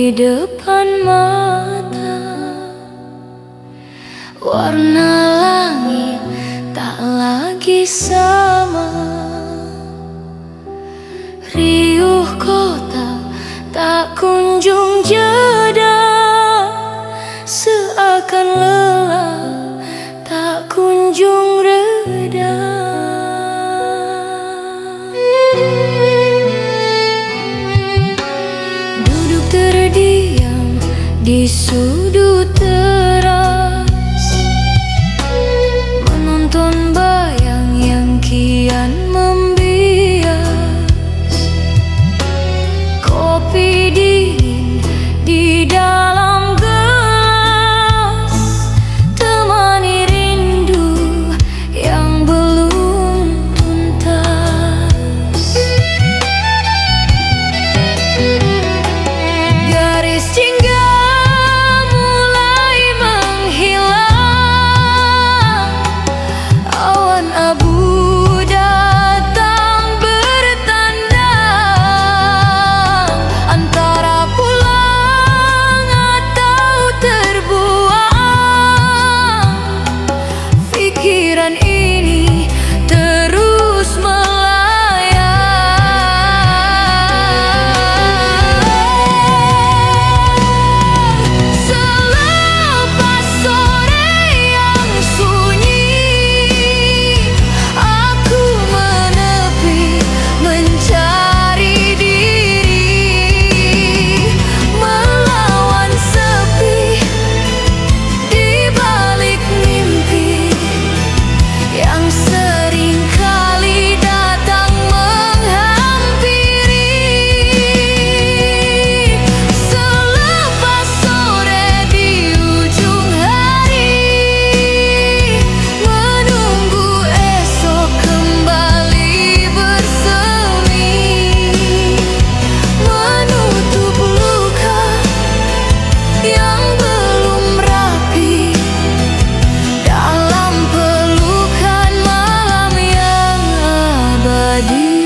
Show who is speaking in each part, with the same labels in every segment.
Speaker 1: di depan mata. Warna langit tak lagi sama, riuh kota tak kunjung jeda, seakan lelah tak kunjung reda. Duduk terdiam di sudut teras, menonton bayang yang kian membias. Kopi dingin di dalam gelas, temani rindu yang belum tuntas. Garis jingga mulai menghilang, awan abu datang bertandang, antara pulang atau terbuang. Pikiran ini terus melayang. Selepas sore yang sunyi, aku menepi mencari diri, melawan sepi di balik mimpi yang sering kali datang menghampiri. Selepas sore di ujung hari, menunggu esok kembali bersemi, menutup luka yang belum rapi dalam pelukan malam yang abadi.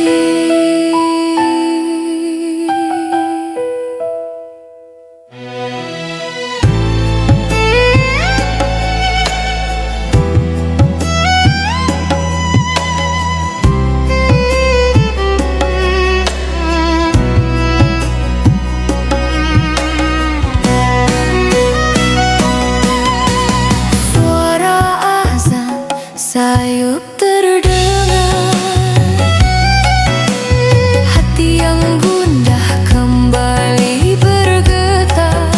Speaker 1: Suara azan sayup terdengar, hati yang gundah kembali bergetar.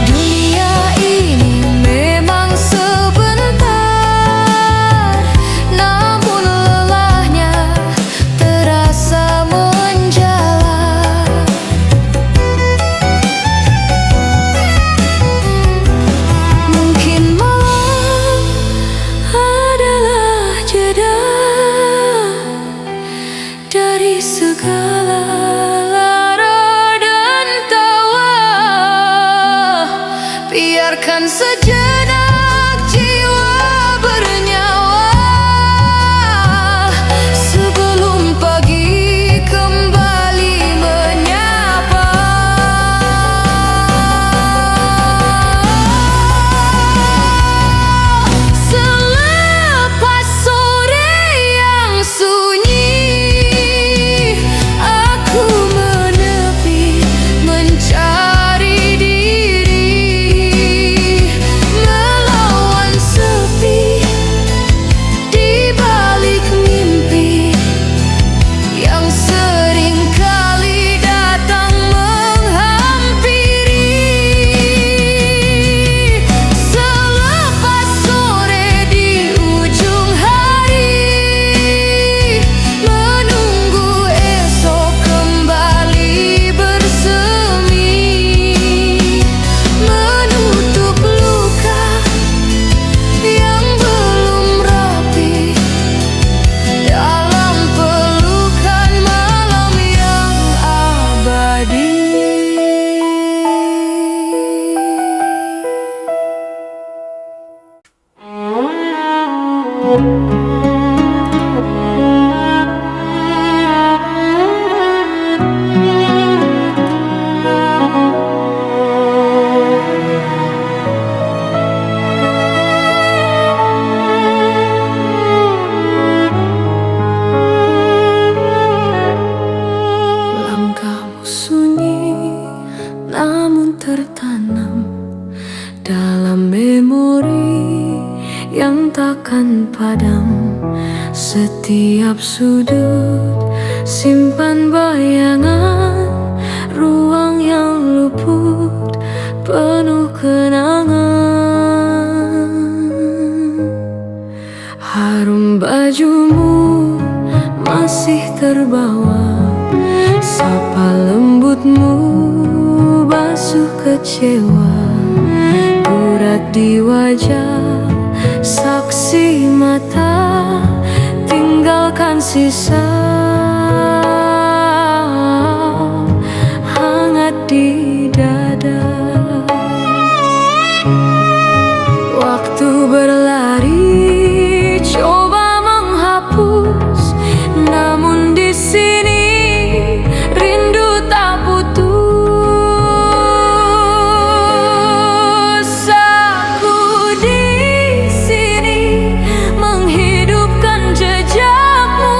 Speaker 1: Dunia ini memang sebentar, namun lelahnya terasa menjalar. Mungkin malam adalah jeda dari segala lara dan tawa. Biarkan sejenak jiwa bernyawa, sebelum pagi kembali menyapa. Selepas sore yang sunyi, aku menepi mencari diri, melawan sepi di balik mimpi yang sering kali datang menghampiri. Selepas sore di ujung hari, menunggu esok kembali bersemi, menutup luka yang belum rapi dalam pelukan malam yang abadi. padam. Setiap sudut simpan bayangan, ruang yang luput penuh kenangan. Harum bajumu masih terbawa, sapa lembutmu basuh kecewa. Urat di wajah, saksi mata, tinggalkan sisa hangat di dada. Waktu berlari coba menghapus, namun di sini rindu tak putus. Aku di sini menghidupkan jejakmu,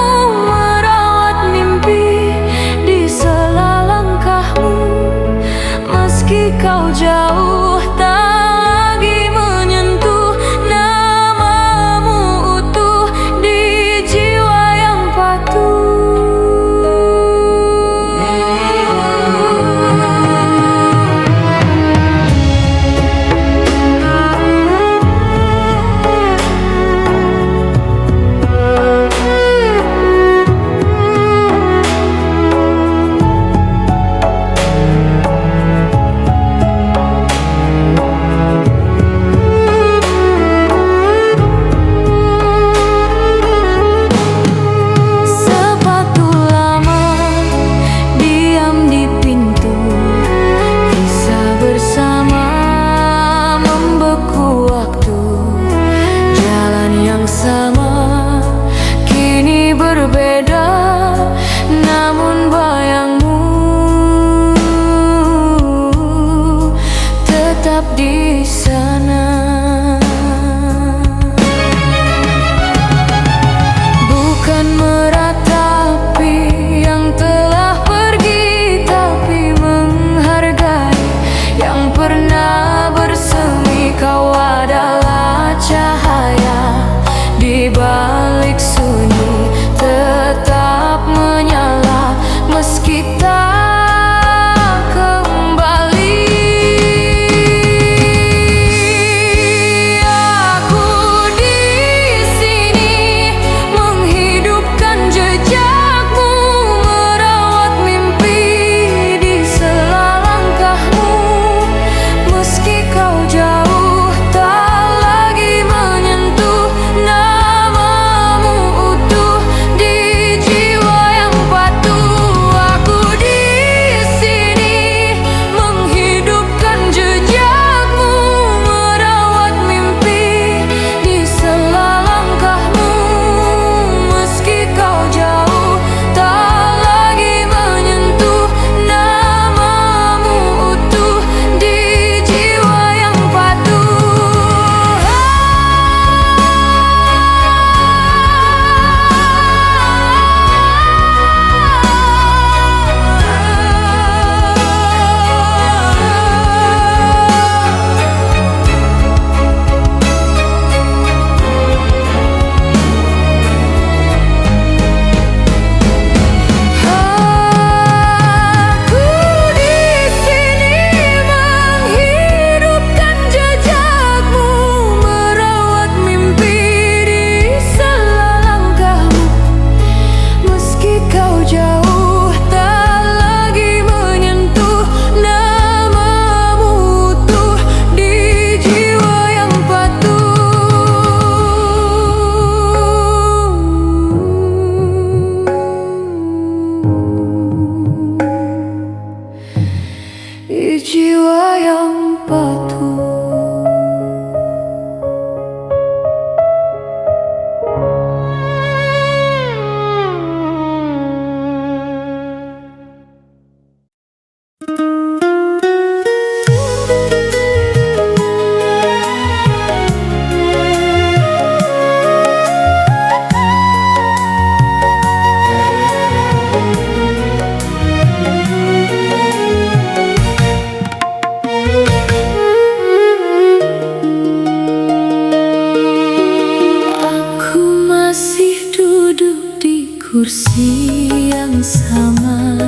Speaker 1: kursi yang sama,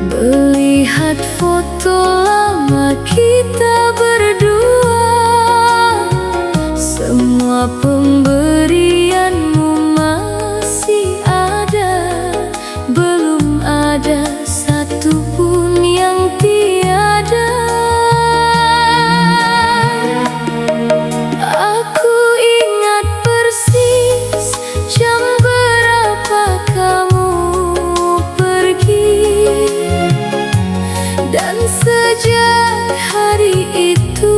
Speaker 1: melihat foto lama kita berdua. Semua pemberianmu masih ada, belum ada satu pun yang tiada. Aku ingat persis jam berapa kamu pergi, dan sejak hari itu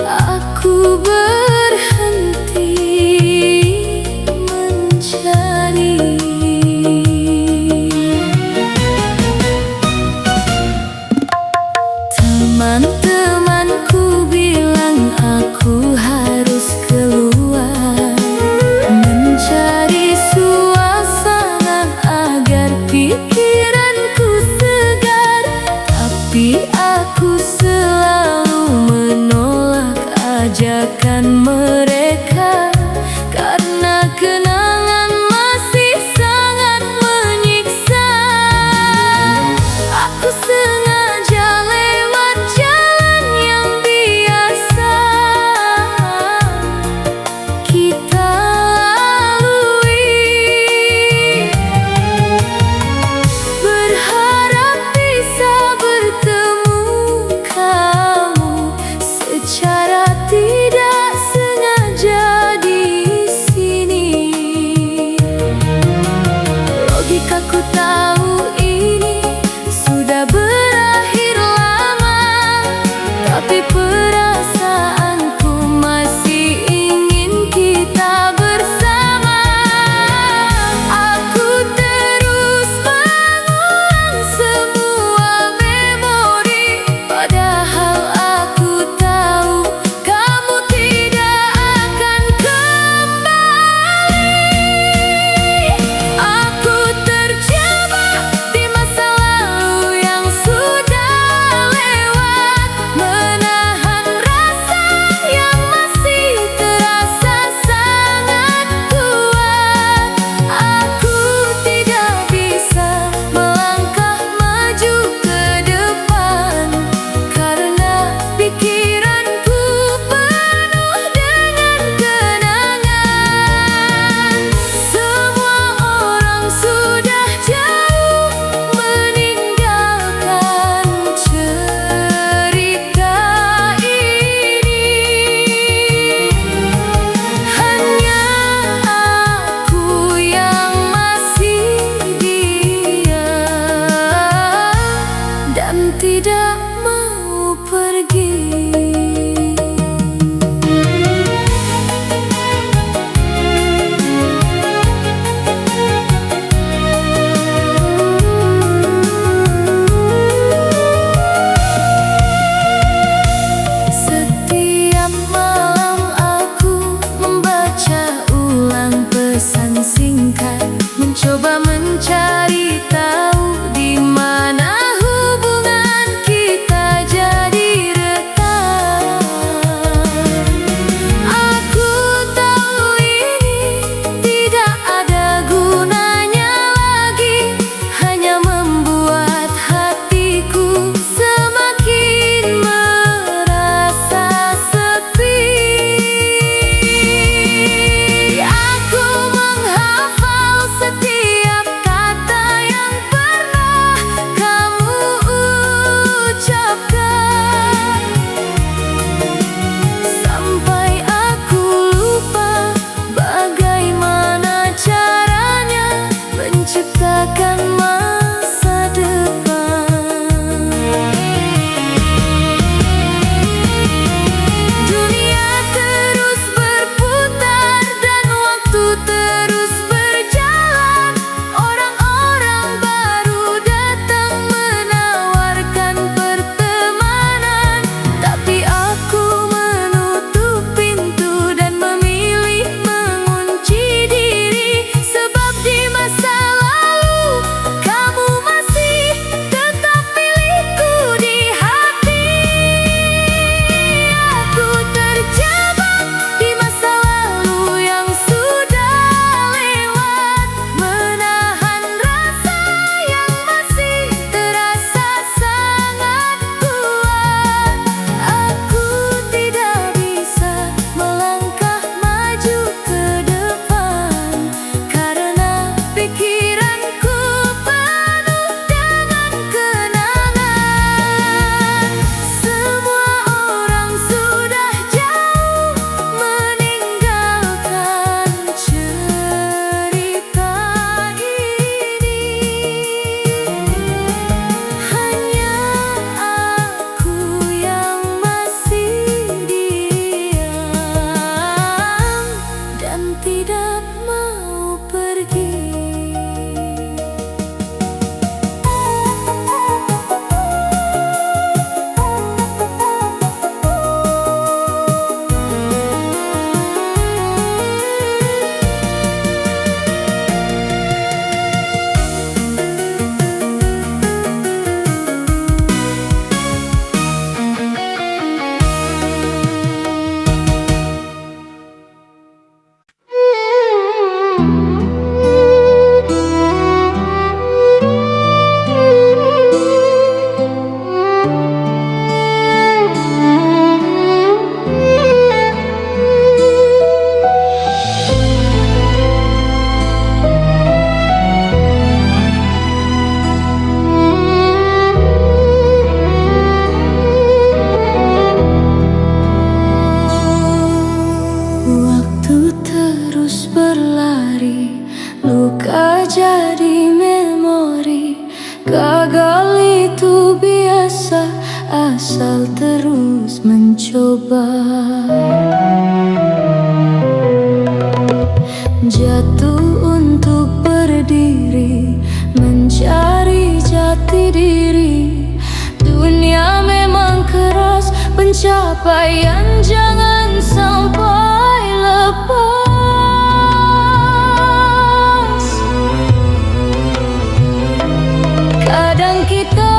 Speaker 1: aku berhenti Luka jadi memori, gagal itu biasa asal terus mencoba. Jatuh untuk berdiri, mencari jati diri. Dunia memang keras, pencapaian jangan sampai lepas. Kadang kita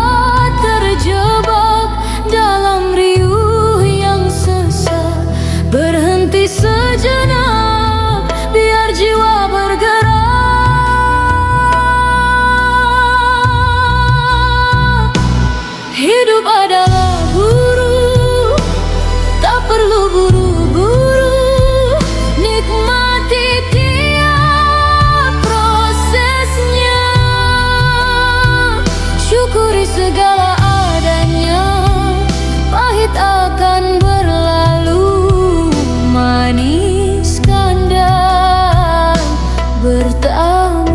Speaker 1: terjebak dalam riuh yang sesak. Berhenti sejenak, biar jiwa bergerak. Hidup adalah guru, tak perlu buru-buru. Nikmati tiap prosesnya, syukuri segala adanya. Pahit akan berlalu, manis kan dan bertamu.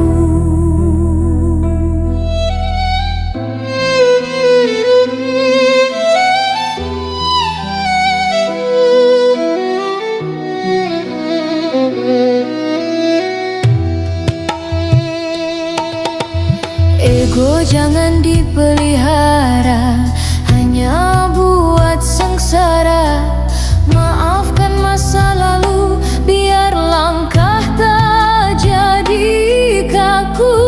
Speaker 1: Ego jangan dipelihara, hanya buat sengsara. Maafkan masa lalu, biar langkah tak jadi kaku.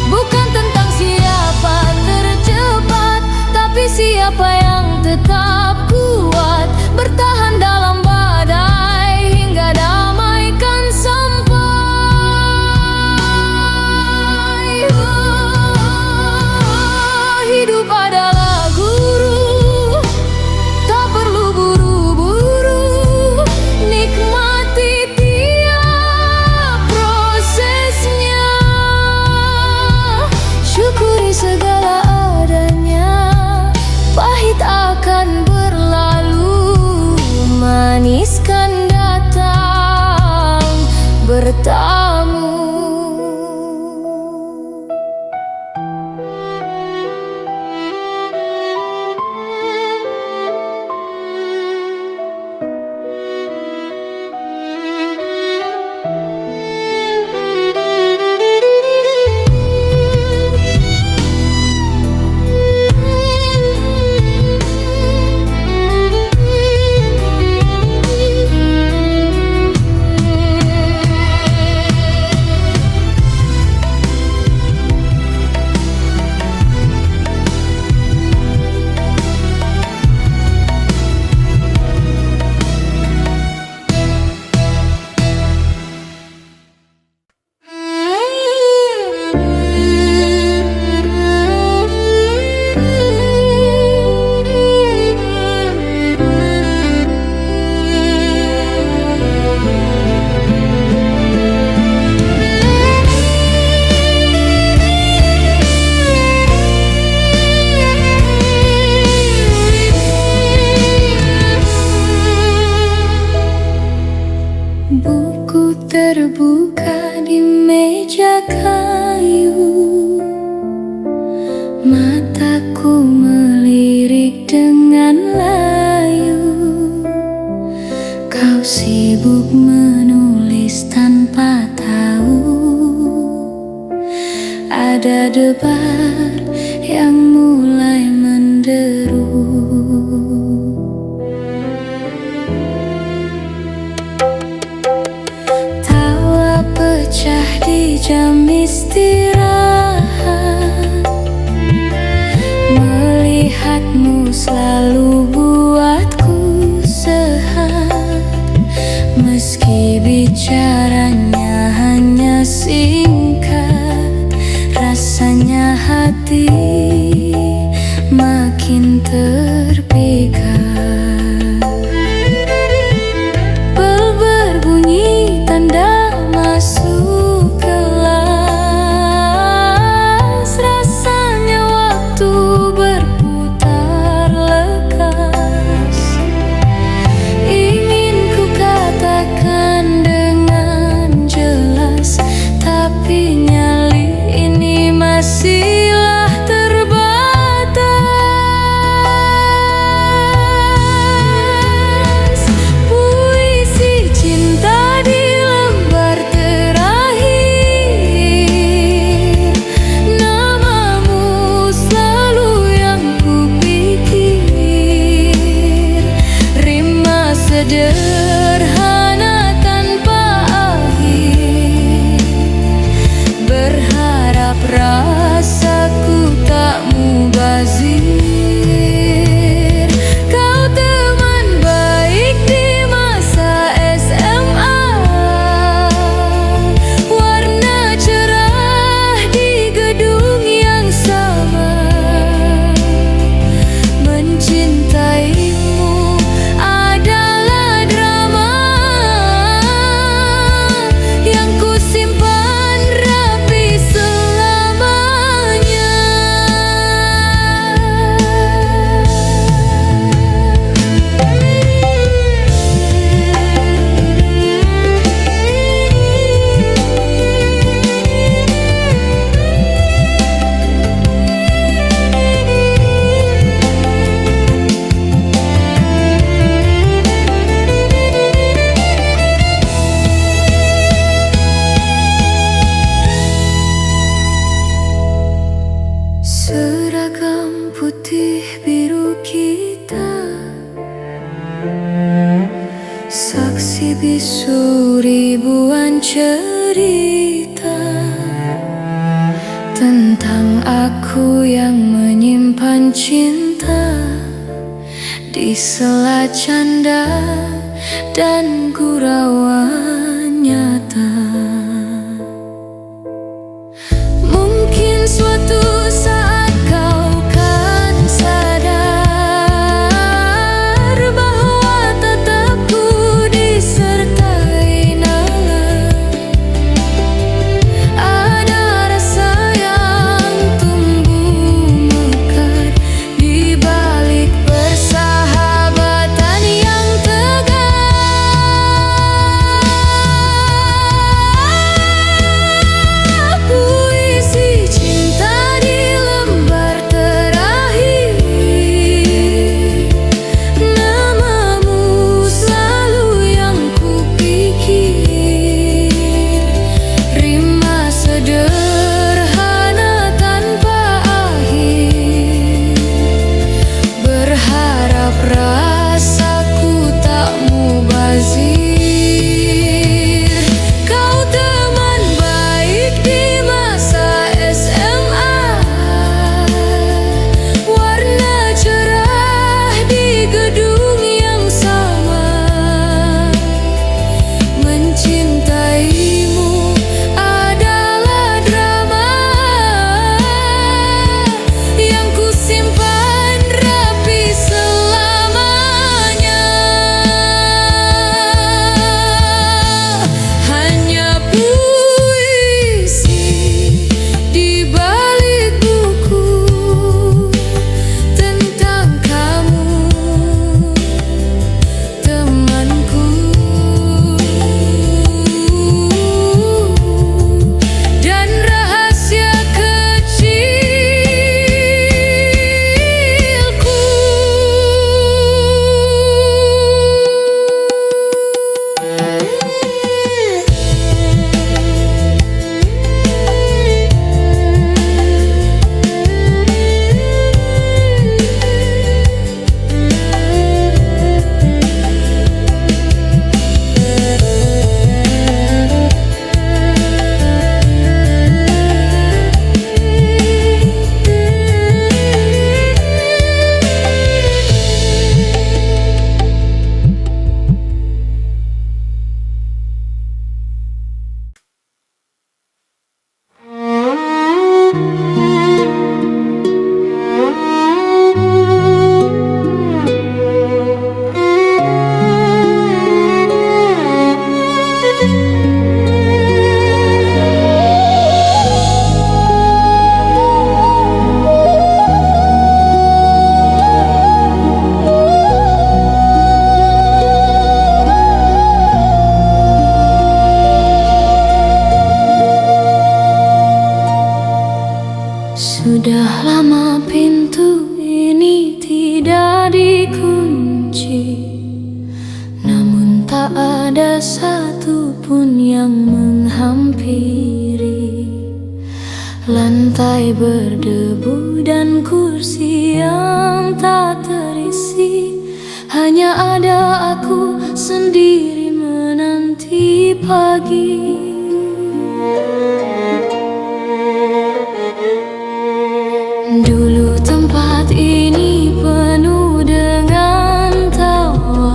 Speaker 1: Bukan tentang siapa tercepat, tapi siapa yang tetap kuat. Bertahan dalam badai hingga damaikan sampai. Hidup adalah guru, tak perlu buru-buru. Nikmati tiap prosesnya, syukuri segala adanya. Pahit akan berlalu, manis kan datang bertamu. Buku terbuka di meja kayu, mataku melirik dengan layu. Kau sibuk menulis tanpa tahu, ada debar yang mulai menderu. Pecah di jam istirahat, melihatmu selalu buatku Saksi bisu ribuan cerita tentang aku yang menyimpan cinta di sela canda dan gurauan nyata. Mungkin suatu saat kau kan sadar bahwa tetapku disertai nalar. Ada rasa yang tumbuh mekar di balik persahabatan yang tegar. Puisi cinta di lembar terakhir, namamu selalu yang kupikir. Rima sederhana tanpa akhir, berharap rasaku tak mubazir. Kau teman baik di masa SMA, warna cerah di gedung yang sama. Mencintaimu adalah drama yang kusimpan rapi selamanya. Hanya puisi di balik buku tentang kamu, temanku, dan rahasia kecilku. Sudah lama pintu ini tidak dikunci, namun tak ada satupun yang menghampiri. Lantai berdebu dan kursi yang tak terisi, hanya ada aku sendiri menanti pagi. Dulu tempat ini penuh dengan tawa,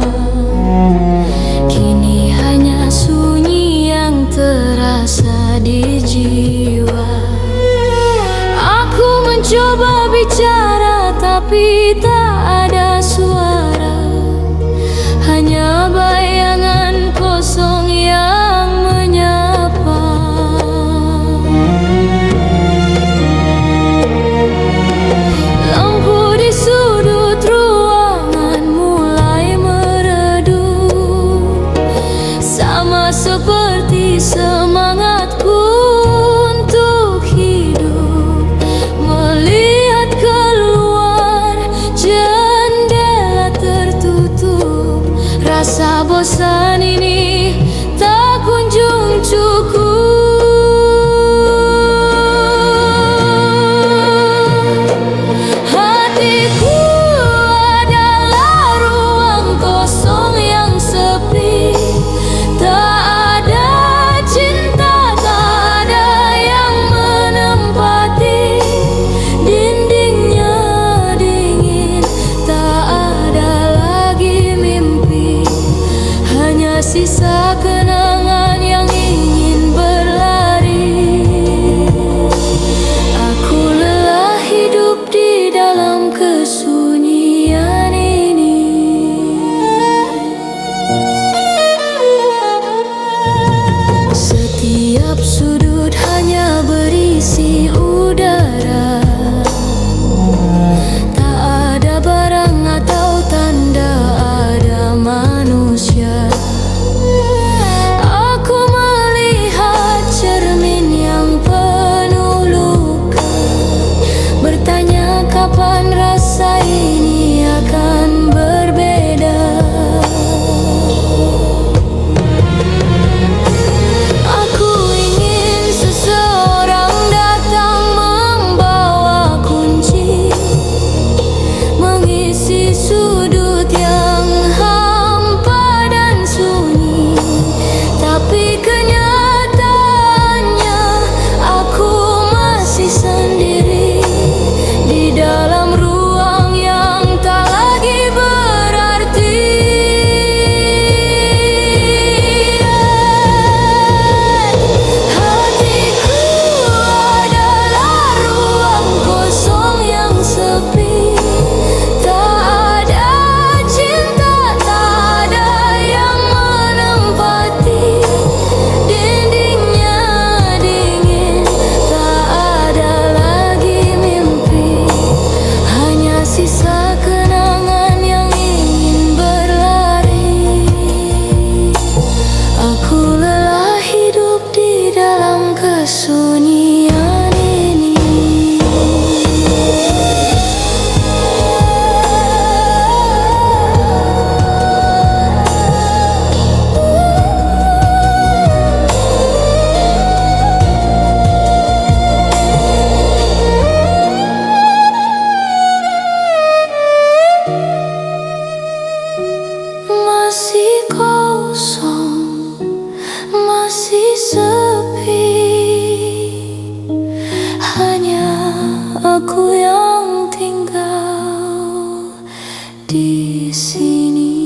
Speaker 1: kini hanya sunyi yang terasa di jiwa. Aku mencoba bicara tapi tak ada suara, hanya bayangan kosong yang menyapa. Lampu di sudut ruangan mulai meredup, sama seperti semangatku untuk hidup. Melihat keluar jendela tertutup, rasa bosan ini tak kunjung cukup. Hatiku adalah kosong, masih sepi. Hanya aku yang tinggal di sini.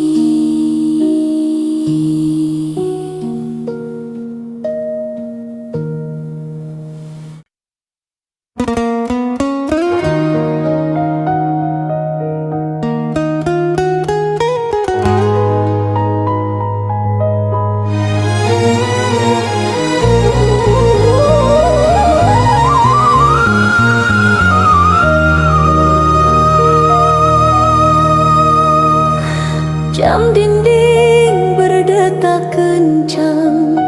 Speaker 1: Jam dinding berdetak kencang,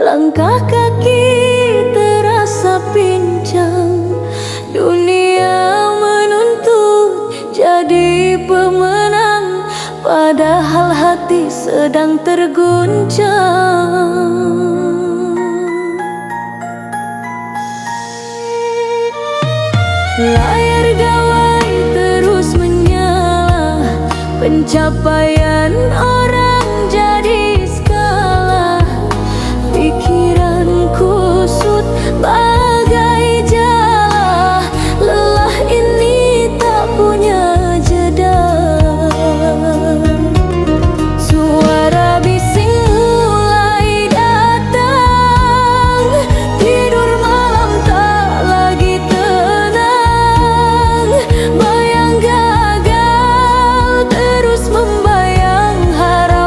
Speaker 1: langkah kaki terasa pincang. Dunia menuntut jadi pemenang, padahal hati sedang terguncang. Layar gawai terus menyala, pencapaian orang jadi skala. Pikiran kusut bagai jala, lelah ini tak punya jeda. Suara bising mulai datang, tidur malam tak lagi tenang. Bayang gagal terus membayang, harap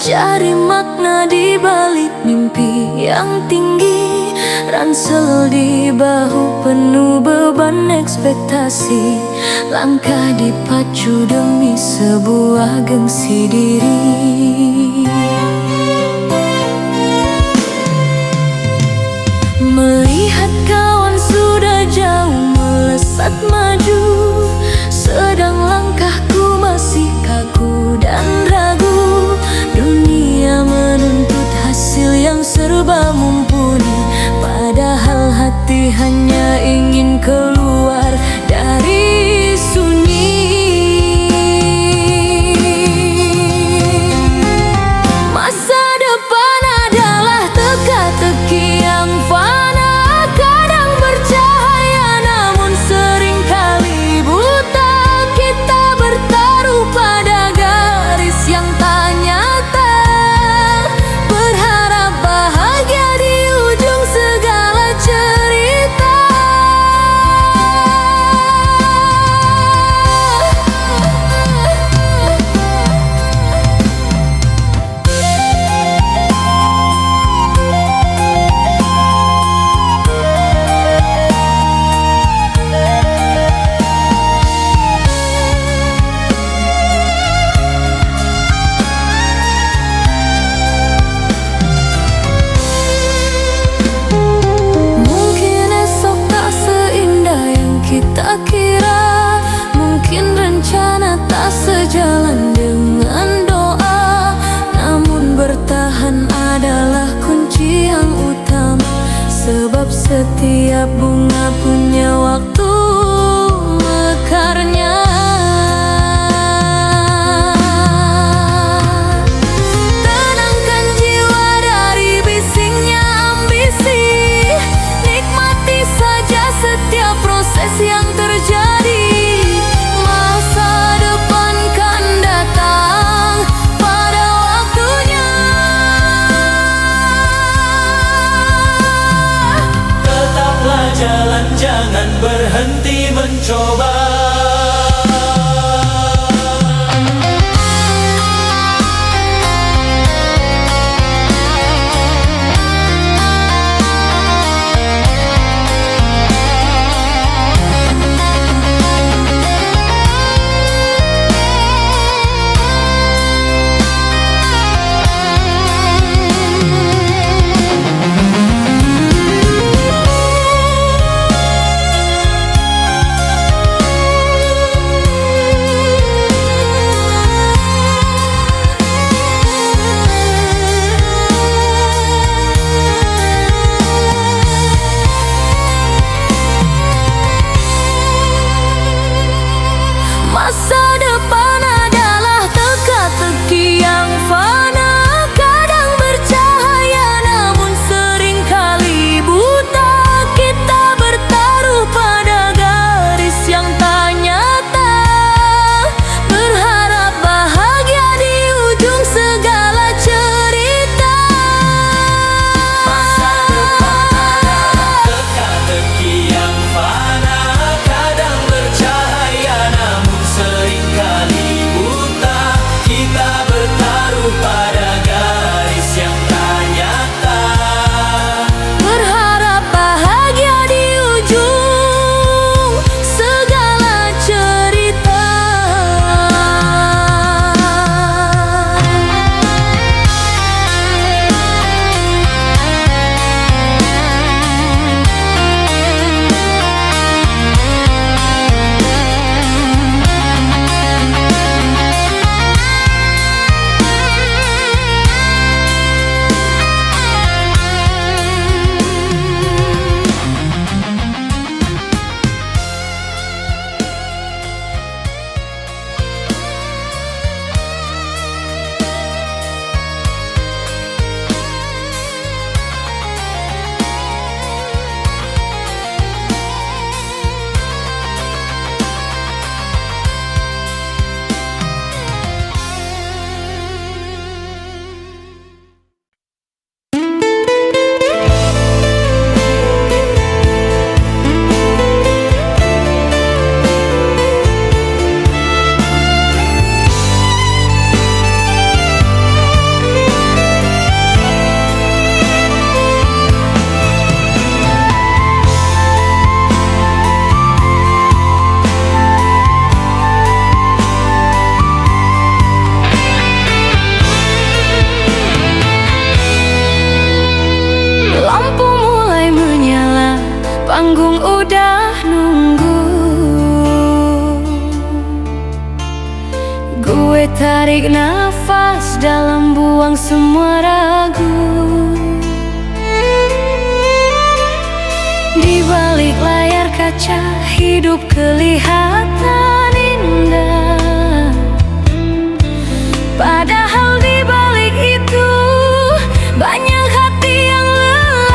Speaker 1: Cari makna di balik mimpi yang tinggi, ransel di bahu penuh beban ekspektasi. Langkah dipacu demi sebuah gengsi diri. Melihat kawan sudah jauh melesat maju, sedang langkahku masih kaku dan ragu. Dunia menuntut hasil yang serba mumpuni, padahal hati hanya ingin keluar dari sunyi. Masa depan adalah teka-teki yang fana, kadang bercahaya namun seringkali buta. Kita bertaruh pada garis yang tak nyata, berharap bahagia di ujung segala cerita. Mungkin esok tak seindah yang kita kira, mungkin rencana tak sejalan dengan doa. Namun bertahan adalah kunci yang utama, sebab setiap bunga punya waktu mekarnya. Tenangkan jiwa dari bisingnya ambisi, nikmati saja setiap proses yang terjadi. Masa depan kan datang pada waktunya.
Speaker 2: Tetaplah jalan, jangan berhenti mencoba.
Speaker 1: udah nunggu. Gue tarik nafas dalam, buang semua ragu. Di balik layar kaca hidup kelihatan indah, padahal di balik itu banyak hati yang lelah.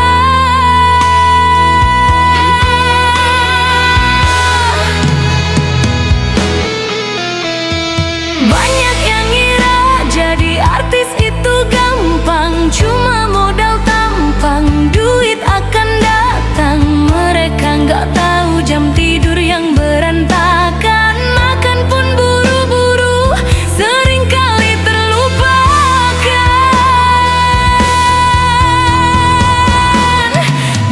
Speaker 1: Banyak yang ngira jadi artis itu gampang, cuma modal tampang, duit akan datang. Mereka nggak tahu jam tidur yang berantakan, makan pun buru-buru, seringkali terlupakan.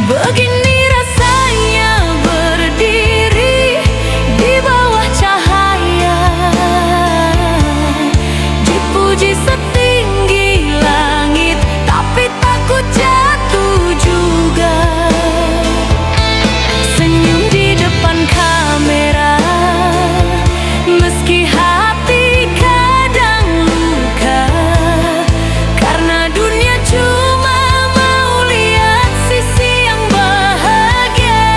Speaker 1: Begini rasanya berdiri di bawah cahaya, dipuji setinggi langit, tapi takut jatuh juga. Senyum di depan kamera, meski hati kadang luka, karena dunia cuma mau lihat sisi yang bahagia.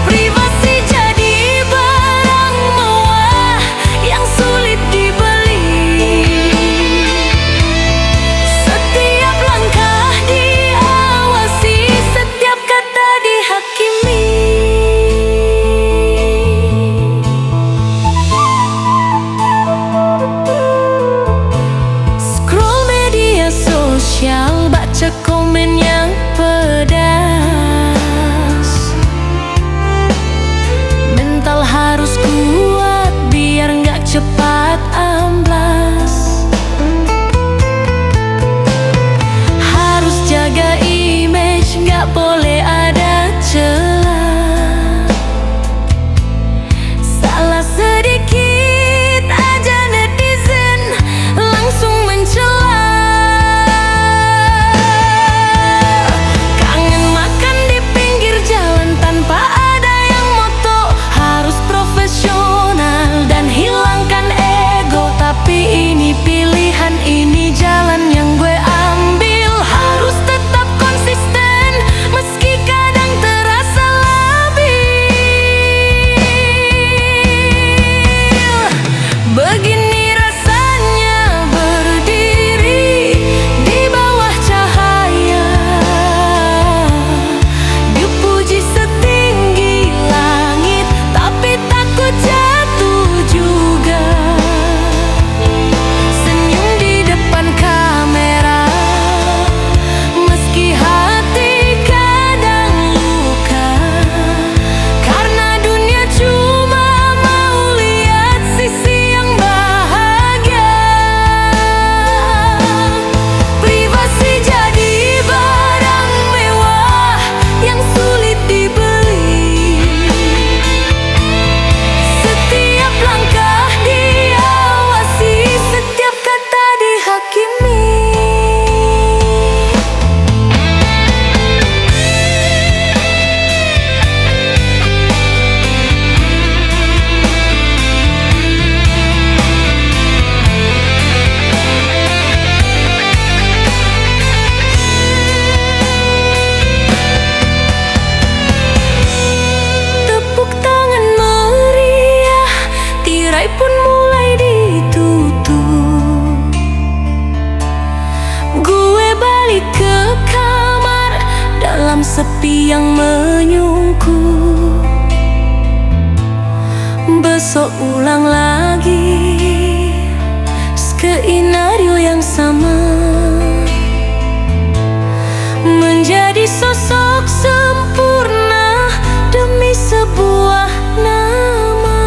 Speaker 1: Privasi jadi barang mewah yang sulit dibeli. Setiap langkah diawasi, setiap kata dihakimi. Scroll media sosial, baca komen yang pedas. Mental harus kuat biar nggak cepat amblas. Harus jaga image, nggak boleh ada celah. Salah sedikit aja netizen langsung mencela. Kangen makan di pinggir jalan tanpa ada yang moto, harus profesional dan hilangkan ego. Tapi ini pilihan, ini jalan yang gue ambil. Harus tetap konsisten meski kadang terasa labil. Begini rasanya berdiri di bawah cahaya, dipuji setinggi langit, tapi takut jatuh juga. Senyum di depan kamera, meski hati kadang luka, karena dunia cuma mau lihat sisi yang bahagia. Privasi jadi barang mewah yang sulit dibeli. Setiap langkah diawasi, setiap kata dihakimi. Tepuk tangan meriah, tirai pun mulai ditutup. Gue balik ke kamar dalam sepi yang menyungkup. Besok ulang lagi skenario yang sama, menjadi sosok sempurna demi sebuah nama.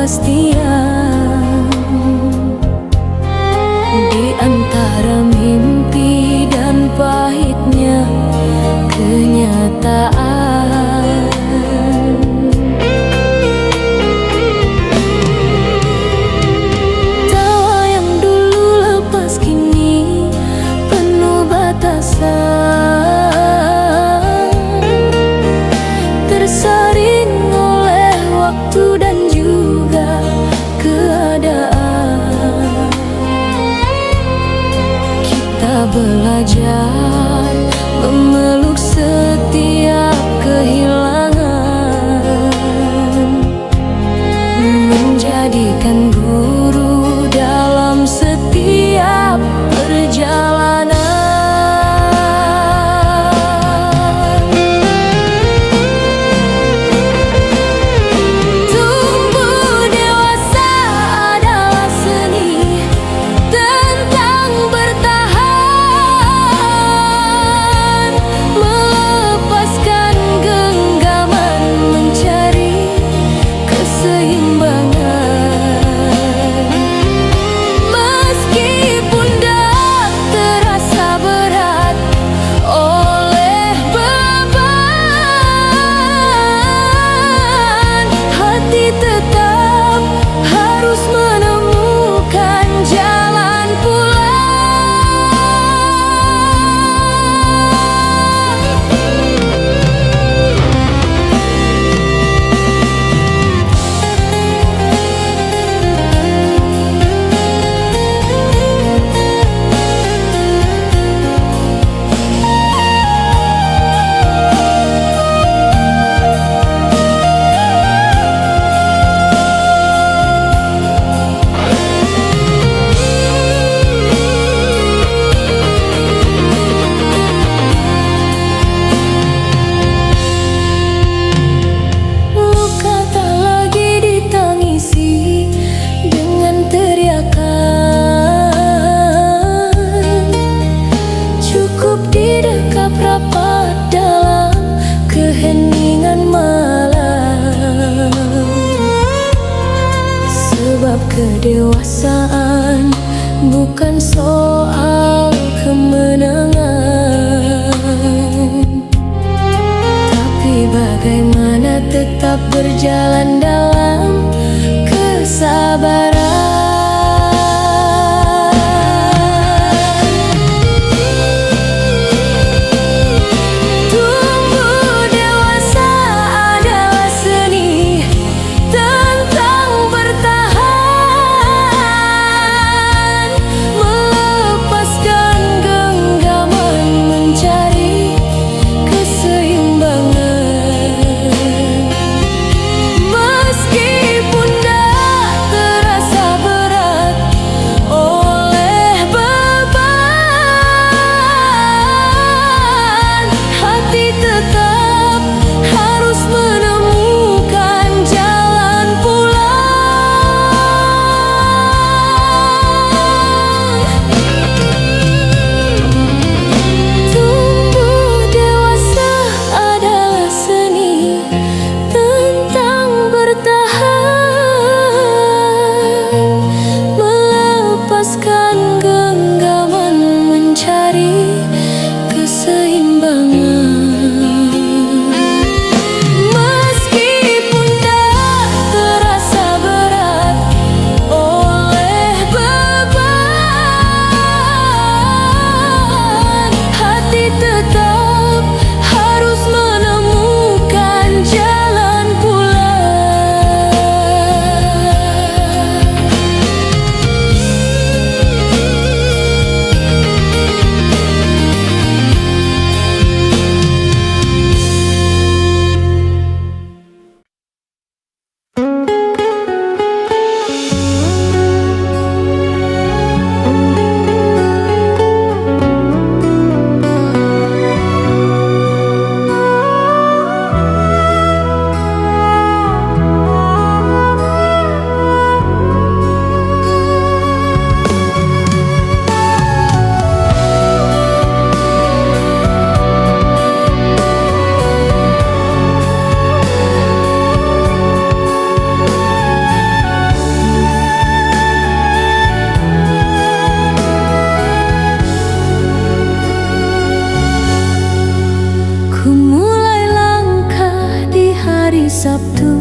Speaker 1: kepastian di antara mimpi dan pahitnya kenyataan. Tawa yang dulu lepas kini penuh batasan, tersaring oleh waktu dan juga keadaan. Kita belajar memeluk setiap kehilangan, menjadikan guru dalam setiap perjalanan. Tumbuh dewasa adalah seni tentang bertahan, melepaskan genggaman, mencari keseimbangan. Meskipun dak terasa berat oleh beban, hati tetap harus menemukan jalan luka tak lagi ditangisi dengan teriakan, cukup didekap rapat dalam keheningan malam. Sebab kedewasaan bukan soal kemenangan, tapi bagaimana tetap berjalan dalam kesabaran. Tumbuh dewasa adalah seni tentang bertahan, melepaskan genggaman, mencari keseimbangan. Meskipun dak terasa Sabtu,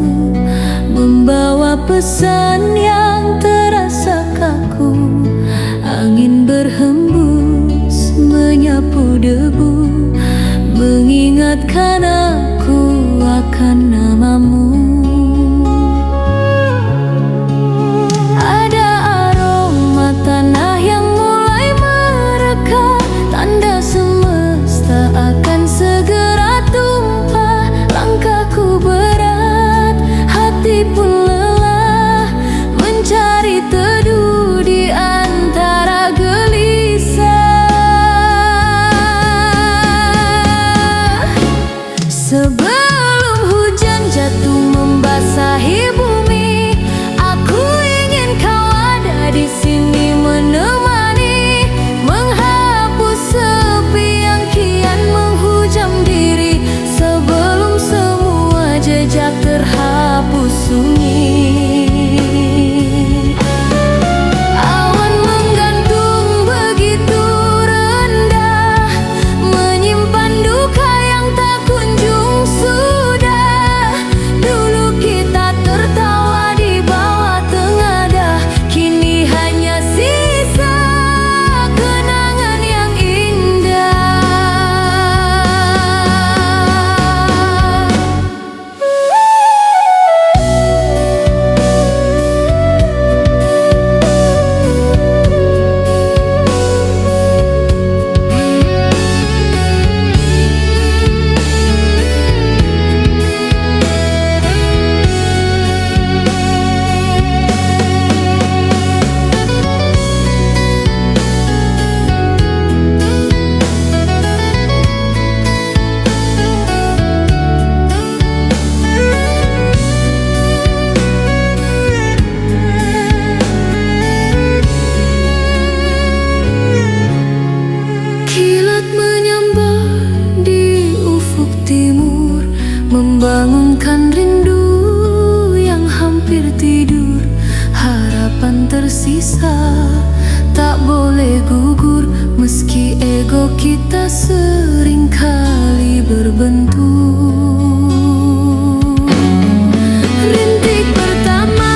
Speaker 1: membawa pesan yang terasa kaku. Angin berhembus menyapu debu, mengingatkan aku akan namamu. Ada aroma tanah yang mulai mereka, tanda semesta akan segera tumpah. Langkahku berat, hati pun lelah, mencari teduh di antara gelisah. Sebelum hujan jatuh membasahi bumi, aku ingin kau ada di sini menemani, menghapus sepi yang kian menghujam diri, sebelum semua jejak terhapus sunyi. Awan menggantung begitu rendah, menyimpan duka yang tak kunjung sudah. Dulu kita tertawa di bawah tengadah, kini hanya sisa kenangan yang indah. Kilat menyambar di ufuk timur, membangunkan rindu yang hampir tidur. Harapan tersisa, tak boleh gugur, meski ego kita seringkali berbentur. Rintik pertama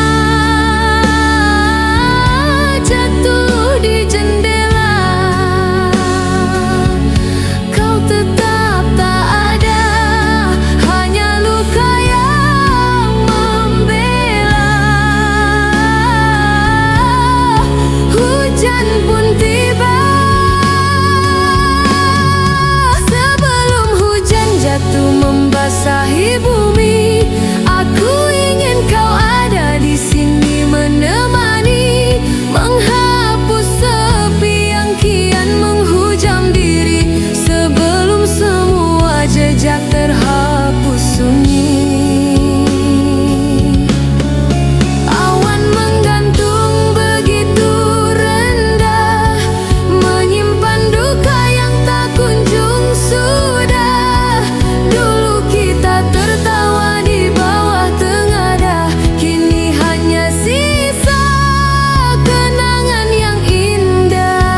Speaker 1: jatuh di jendela, kau tetap tak ada, hanya luka yang membela. Hujan pun tiba, sebelum hujan jatuh membasahi bumi, aku ingin kau ada di sini menemani, menghapus sepi yang kian menghujam diri, sebelum semua jejak terhapus sunyi. Awan menggantung begitu rendah, menyimpan duka yang tak kunjung sudah. Dulu kita tertawa di bawah tengadah, kini hanya sisa kenangan yang indah.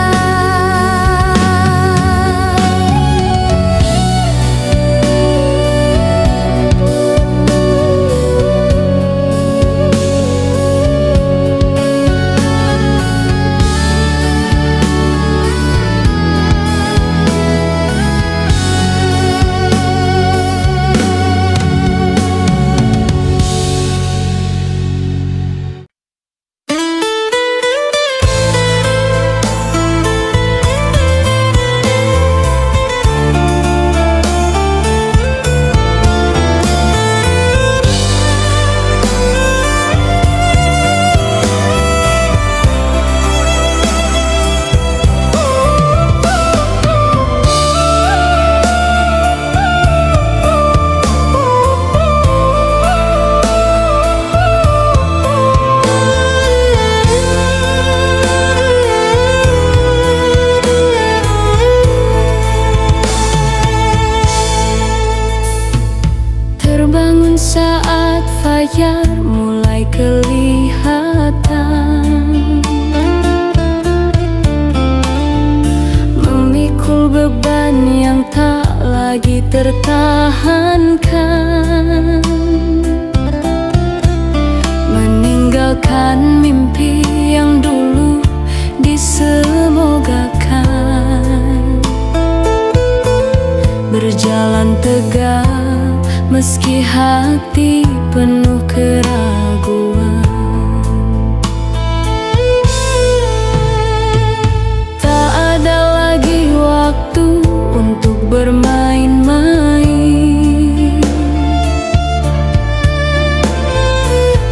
Speaker 1: Saat fajar mulai kelihatan, memikul beban yang tak lagi tertahankan. meski hati penuh keraguan. Tak ada lagi waktu untuk bermain-main,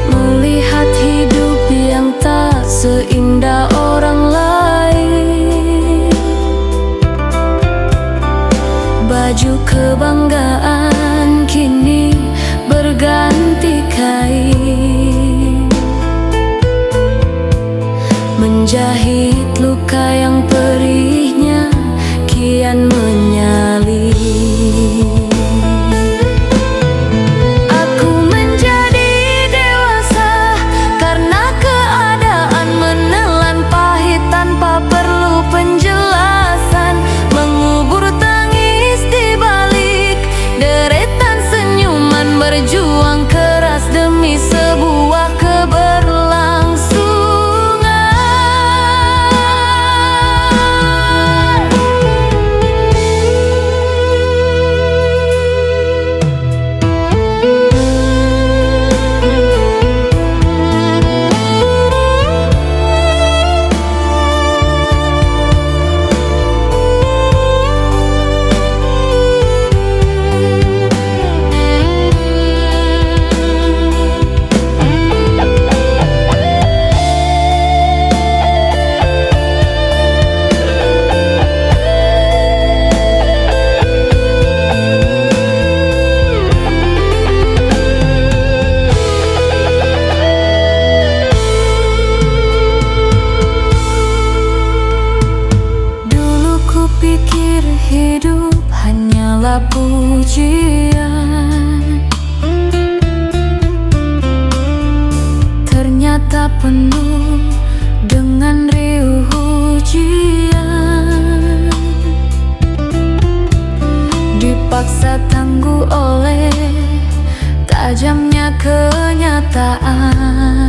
Speaker 1: melihat hidup yang tak seindah orang lain. Baju kebanggaan kini berganti kain, menjahit luka yang perihnya kian menyalin. Aku menjadi dewasa karena keadaan menelan pahit tanpa perlu penjelasan, mengubur tangis di balik deretan senyuman, berjuang keras demi sebuah keberlangsungan. Pikir hidup hanyalah pujian, ternyata penuh dengan riuh ujian. Dipaksa tangguh oleh tajamnya kenyataan,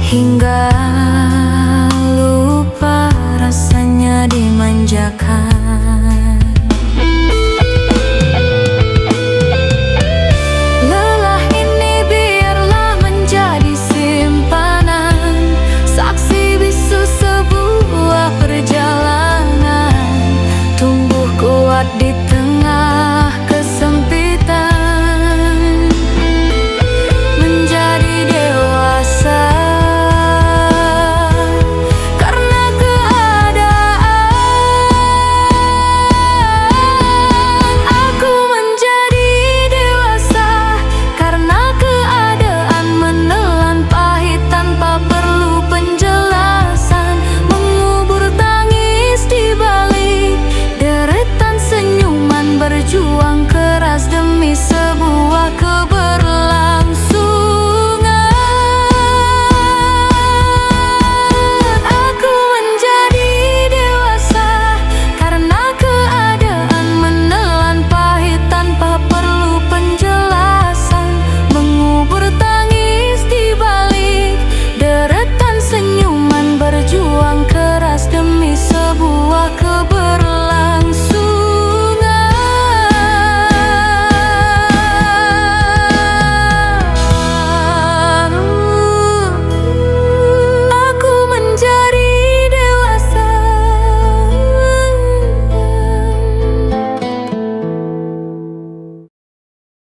Speaker 1: hingga lupa rasanya dimanjakan. Lelah ini biarlah menjadi simpanan, saksi bisu sebuah perjalanan, tumbuh kuat di tengah kesempitan, menjadi dewasa. Berjuang